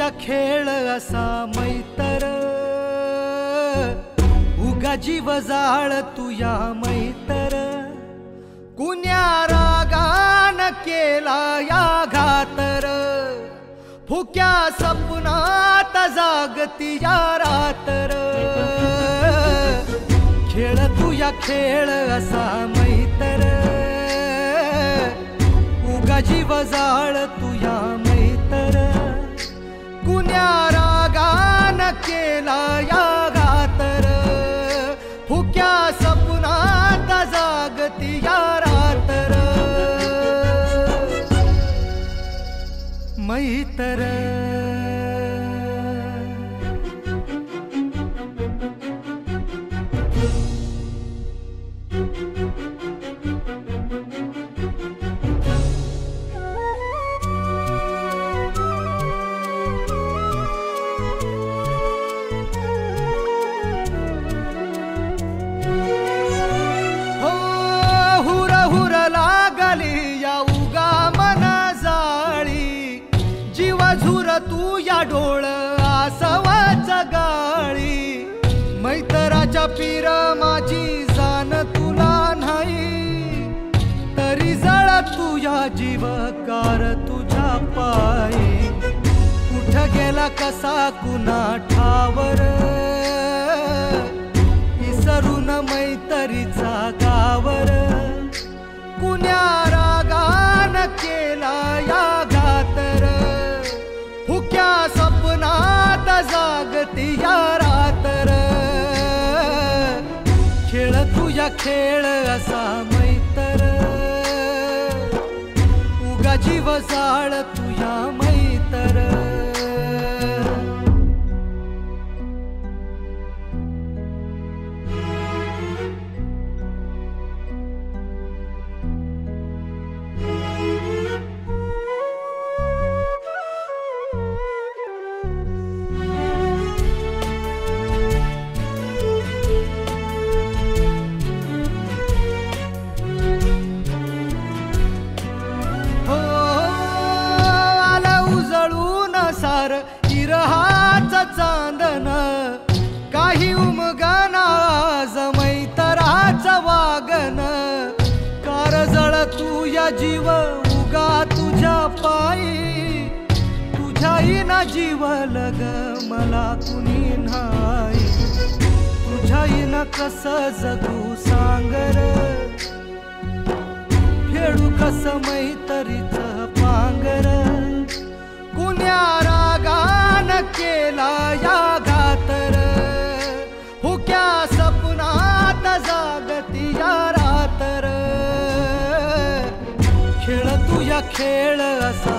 तुझ्या खेळ असा मैतर उगा जीव जाळ तुया मैतर कुण्या रागान केला या घातर फुक्या सपनात जागती या रातर खेळ तुया खेळ असा मैतर उगा जीव जाळ तुया मैतर कुण्या रागान केला या घातर फुक्या सपनात जागती या रातर मैतर तू या डोळ आसवाच गाळी मैतराच्या पीर माझी जाण तुला नाही तरी जळ तुझ्या जीवकार तुझ्या पायी कुठ गेला कसा कुणा ठावर इसरून मैतरीचा गावर कुण्या रागान केला या घातर फुक्या सपनात जागती या रातर खेळ तुझ्या खेळ असा मैतर उगा जीव जाळ तुझ्या मैतर सार इरहाच चांदन काही उमगना मैतराच वागन कारजळ तुझ्या जीव उगा तुझ्या पायी तुझ्याही ना जीव लग मला कुणी नाही तुझ्याही न कस जगू सांगर खेळू कस मैतरीच पांगर कुण्या रागान केला या घातर फुक्या सपनात जागती या रातर खेळ तुझ्या खेळ असा